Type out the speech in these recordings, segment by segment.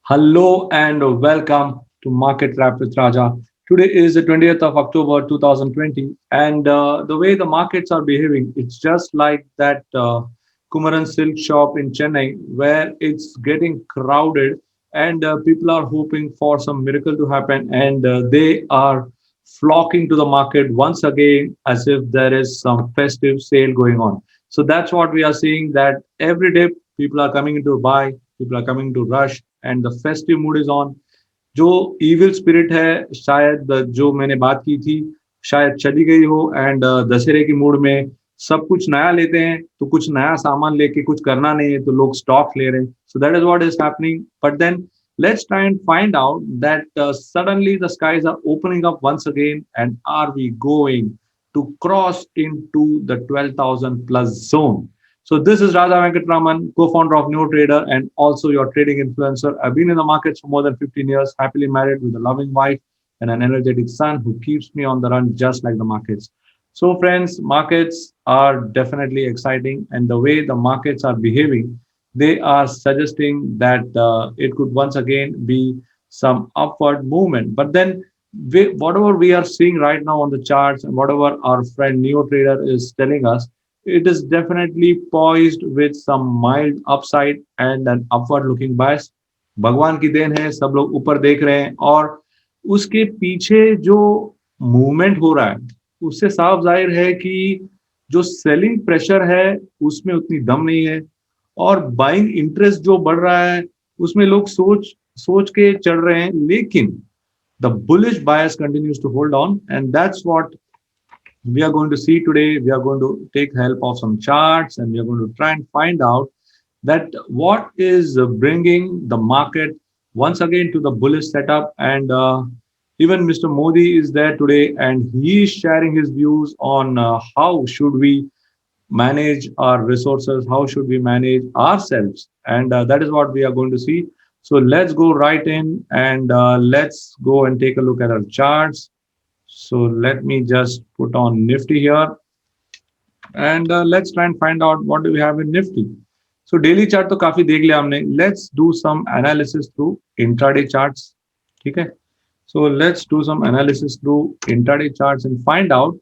Hello and welcome to Market Wrap with Raja. Today is the 20th of October 2020, and the way the markets are behaving, it's just like that Kumaran Silk shop in Chennai where it's getting crowded and people are hoping for some miracle to happen, and they are flocking to the market once again as if there is some festive sale going on. So that's what we are seeing, that every day people are coming into buy, people are coming to rush, and the festive mood is on. जो evil spirit है, शायद जो मैंने बात की थी, शायद चली गई हो. एंड दशहरे की मूड में सब कुछ नया लेते हैं, तो कुछ नया सामान लेके कुछ करना नहीं है तो लोग स्टॉक ले रहे हैं. So that is what is happening. But then let's try and find out that suddenly the skies are opening up once again, and are we going to cross into the 12,000 plus zone? So this is Raja Venkatraman, co-founder of NeoTrader and also your trading influencer. I've been in the markets for more than 15 years, happily married with a loving wife and an energetic son who keeps me on the run just like the markets. So friends, markets are definitely exciting, and the way the markets are behaving, they are suggesting that it could once again be some upward movement. But then whatever we are seeing right now on the charts and whatever our friend NeoTrader is telling us, it is definitely poised with some mild upside and an upward looking bias. भगवान की then है, सब लोग ऊपर देख रहे हैं, और उसके पीछे जो मूवमेंट हो रहा है उससे साफ जाहिर है कि जो सेलिंग प्रेशर है उसमें उतनी दम नहीं है, और बाइंग इंटरेस्ट जो बढ़ रहा है उसमें लोग सोच सोच के चढ़ रहे हैं. लेकिन the bullish bias continues to hold on, and that's what we are going to see today. We are going to take help of some charts, and we are going to try and find out that what is bringing the market once again to the bullish setup. And even Mr. Modi is there today, and he is sharing his views on how should we manage our resources, how should we manage ourselves, and that is what we are going to see. So let's go right in, and let's go and take a look at our charts. So let me just put on Nifty here, and let's try and find out what do we have in Nifty. So daily chart तो काफी देख लिया हमने. Let's do some analysis through intraday charts. ठीक है. So let's do some analysis through intraday charts and find out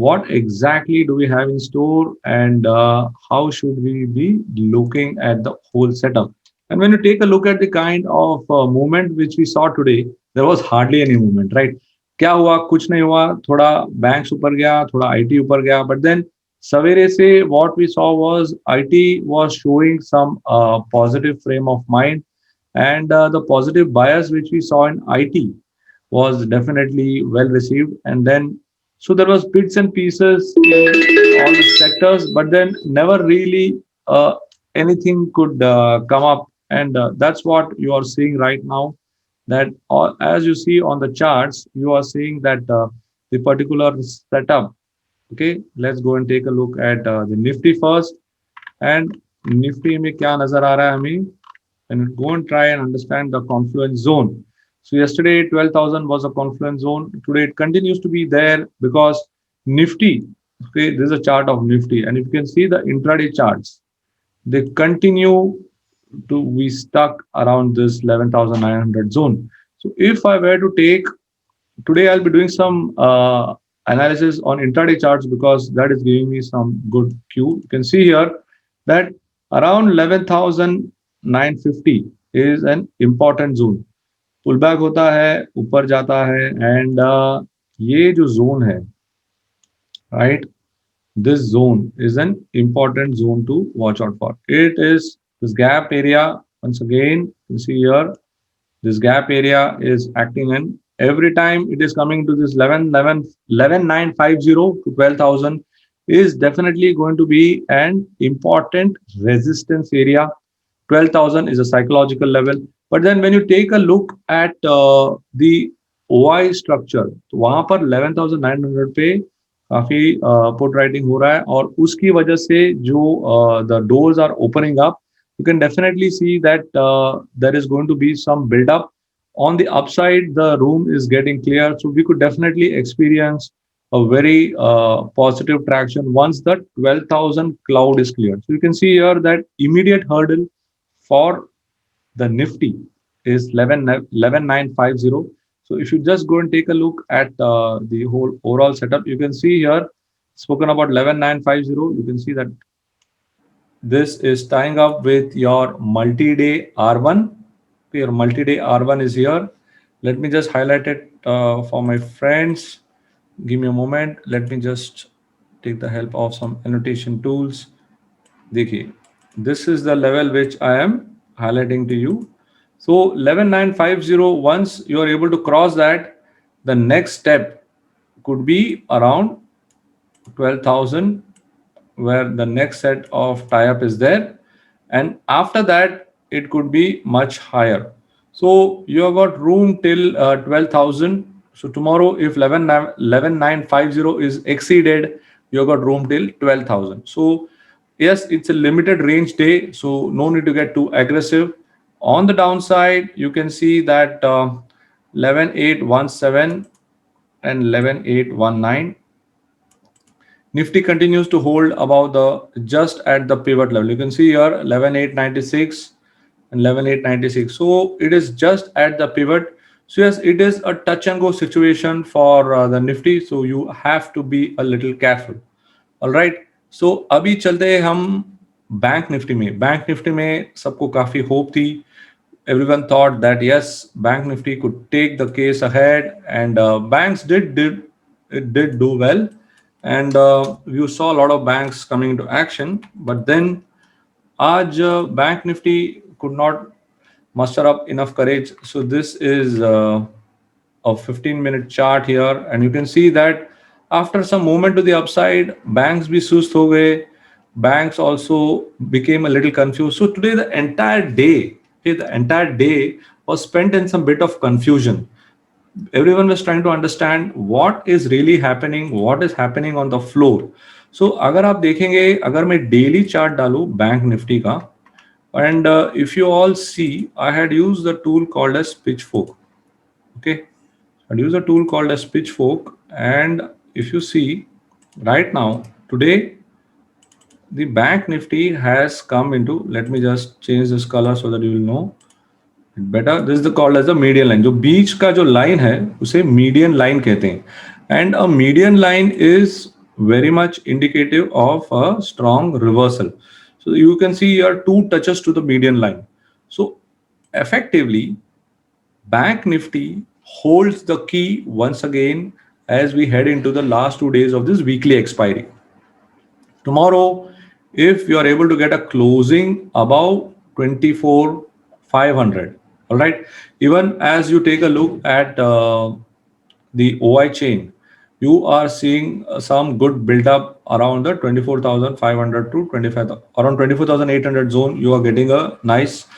what exactly do we have in store, and how should we be looking at the whole setup. And when you take a look at the kind of movement which we saw today, there was hardly any movement, right? क्या हुआ? कुछ नहीं हुआ. थोड़ा banks ऊपर गया, थोड़ा IT ऊपर गया, बट देन सवेरे से what we saw was IT was showing some positive frame of mind, and the positive bias which we saw in IT was definitely well received. And then so there was bits and pieces in all the sectors, but then never really anything could come up, and that's what you are seeing right now, that as you see on the charts, you are seeing that the particular setup. Okay, let's go and take a look at the Nifty first. And Nifty में क्या नजर आ रहा है हमें, and go and try and understand the confluence zone. So yesterday 12,000 was a confluence zone. Today it continues to be there because Nifty, okay, this is a chart of Nifty, and if you can see the intraday charts, they continue to be stuck around this 11,900 zone. So if I were to take today, I'll be doing some analysis on intraday charts because that is giving me some good cue. You can see here that around 11,950 is an important zone. Pullback होता है, ऊपर जाता है, and ये जो zone है, right? This zone is an important zone to watch out for. It is this gap area. Once again, you see here, this gap area is acting in. Every time it is coming to this 11,950 to 12,000 is definitely going to be an important resistance area. 12,000 is a psychological level. But then when you take a look at the OI structure, तो वहां पर 11,900 पे काफी put writing हो रहा है, और उसकी वजह से जो the doors are opening up, you can definitely see that there is going to be some build up. On the upside, the room is getting clear, so we could definitely experience a very positive traction once the 12,000 cloud is cleared. So you can see here that immediate hurdle for the Nifty is 11950. So if you just go and take a look at the whole overall setup, you can see here spoken about 11950. You can see that this is tying up with your multi-day R1. Your multi-day R1 is here. Let me just highlight it for my friends. Give me a moment. Let me just take the help of some annotation tools. देखिए, this is the level which I am highlighting to you. So 11950, once you are able to cross that, the next step could be around 12,000, where the next set of tie-up is there, and after that it could be much higher. So you have got room till 12,000. So tomorrow, if 11950 is exceeded, you have got room till 12,000. So yes, it's a limited range day, so no need to get too aggressive. On the downside, you can see that 11817 and 11819. Nifty continues to hold above the just at the pivot level. You can see here 11896 and 11896. So it is just at the pivot. So yes, it is a touch and go situation for the Nifty. So you have to be a little careful. All right. So अभी चलते हैं हम bank Nifty में. Bank Nifty में सबको काफी hope थी. Everyone thought that yes, Bank Nifty could take the case ahead, and banks did do well, and you saw a lot of banks coming into action. But then, आज Bank Nifty could not muster up enough courage. So this is a 15-minute chart here, and you can see that after some movement to the upside, banks be sust ho gaye. Banks also became a little confused. So today, the entire day was spent in some bit of confusion. Everyone was trying to understand what is really happening, what is happening on the floor. So अगर आप देखेंगे, अगर मैं daily chart डालूं bank Nifty का, and if you all see, I had used the tool called as Pitchfork. Okay, I'd use a tool called as Pitchfork, and if you see right now today, the bank nifty has come into, let me just change this color so that you will know it better. This is the called as the median line. जो बीच का जो line है उसे median line कहते हैं, and a median line is very much indicative of a strong reversal. So you can see here two touches to the median line. So effectively, Bank Nifty holds the key once again as we head into the last 2 days of this weekly expiry. Tomorrow, if you are able to get a closing above 24,500, all right, even as you take a look at the OI chain, you are seeing some good build up around the 24,500 to 25, around 24,800 zone. You are getting a nice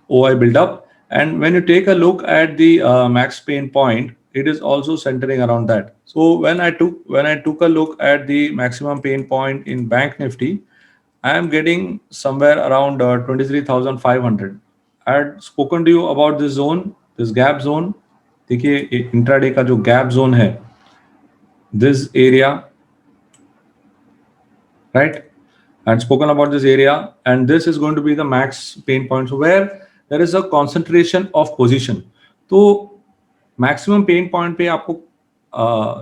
OI build up. And when you take a look at the max pain point, it is also centering around that. So when I took a look at the maximum pain point in Bank Nifty, I am getting somewhere around 23,500. I had spoken to you about this zone, this gap zone. देखिए intraday का जो gap zone है, this area, right? And spoken about this area, and this is going to be the max pain points where there is a concentration of position. तो maximum pain point पे आपको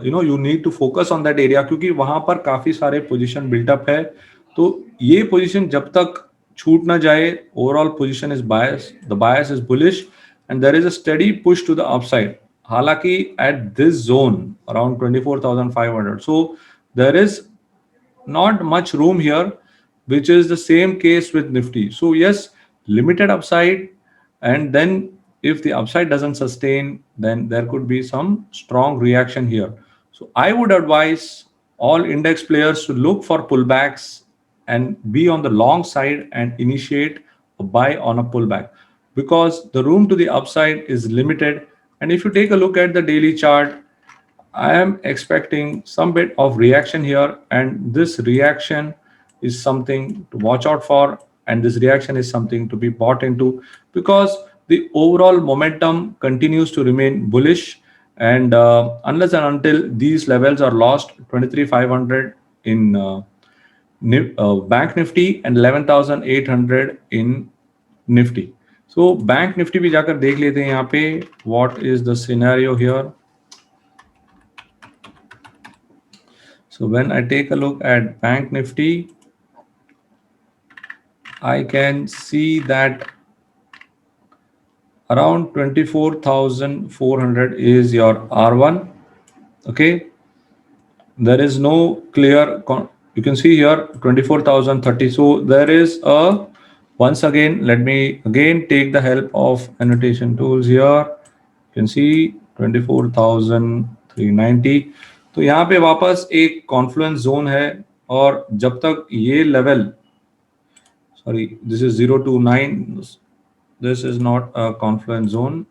you need to focus on that area, क्योंकि वहां पर काफी सारे position built up है. तो ये position जब तक छूट ना जाए, overall position is bias, the bias is bullish, and there is a steady push to the upside. हालांकि at this zone around 24,500, so there is not much room here, which is the same case with Nifty. So yes, limited upside, and then if the upside doesn't sustain, then there could be some strong reaction here. So I would advise all index players to look for pullbacks and be on the long side and initiate a buy on a pullback, because the room to the upside is limited. And if you take a look at the daily chart, I am expecting some bit of reaction here, and this reaction is something to watch out for, and this reaction is something to be bought into, because the overall momentum continues to remain bullish. And unless and until these levels are lost, 23,500 in Bank Nifty and 11,800 in Nifty. So bank Nifty भी जाकर देख लेते हैं यहाँ पे what is the scenario here. So when I take a look at bank nifty, I can see that around 24,400 is your R1. Okay, there is no clear you can see here 24,030. So there is a, once again let me again take the help of annotation tools here. You can see 24,390. तो यहाँ पे वापस एक Confluence zone है और जब तक ये level, sorry, this is 029, this is not a confluence zone,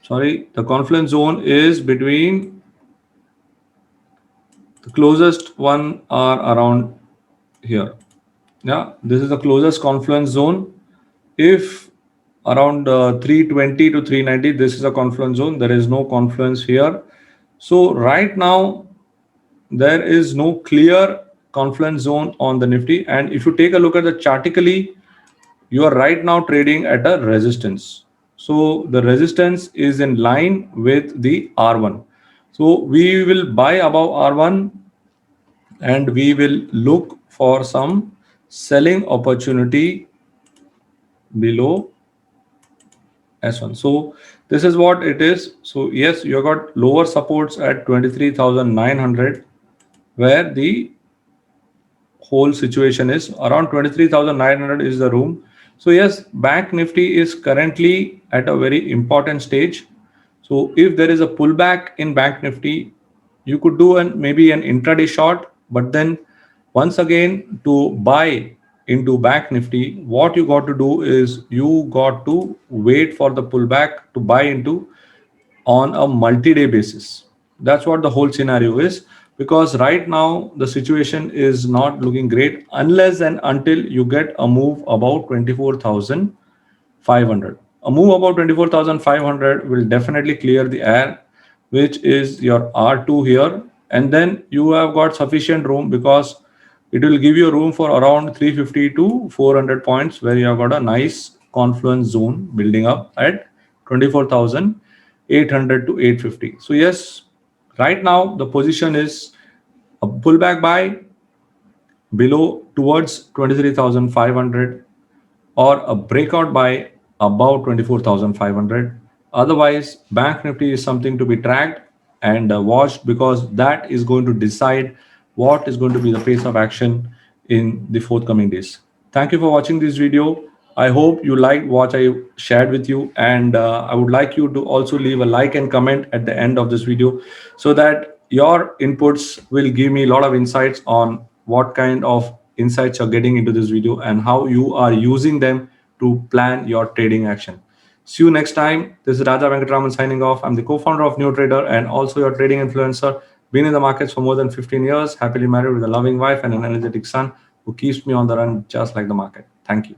sorry, the confluence zone is between, the closest one are around here. Yeah, this is the closest confluence zone. If around 320 to 390, this is a confluence zone, there is no confluence here. So right now there is no clear confluence zone on the Nifty, and if you take a look at the chartically, you are right now trading at a resistance. So the resistance is in line with the R1. So we will buy above R1 and we will look for some selling opportunity below S1. So this is what it is. So yes, you got lower supports at 23,900 where the whole situation is around 23,900 is the room. So yes, bank nifty is currently at a very important stage. So if there is a pullback in bank nifty, you could do maybe an intraday short, but then once again to buy into bank nifty, what you got to do is you got to wait for the pullback to buy into on a multi-day basis. That's what the whole scenario is, because right now the situation is not looking great unless and until you get a move about 24,500. A move about 24,500 will definitely clear the air, which is your R2 here, and then you have got sufficient room because it will give you room for around 350 to 400 points where you have got a nice confluence zone building up at 24,800 to 850. So yes, right now the position is a pullback buy below towards 23,500 or a breakout buy above 24,500. Otherwise, bank nifty is something to be tracked and watched, because that is going to decide what is going to be the pace of action in the forthcoming days. Thank you for watching this video. I hope you liked what I shared with you, and I would like you to also leave a like and comment at the end of this video so that your inputs will give me a lot of insights on what kind of insights you're getting into this video and how you are using them to plan your trading action. See you next time. This is Raja Venkatraman signing off. I'm the co-founder of NeoTrader and also your trading influencer. Been in the markets for more than 15 years, happily married with a loving wife and an energetic son who keeps me on the run just like the market. Thank you.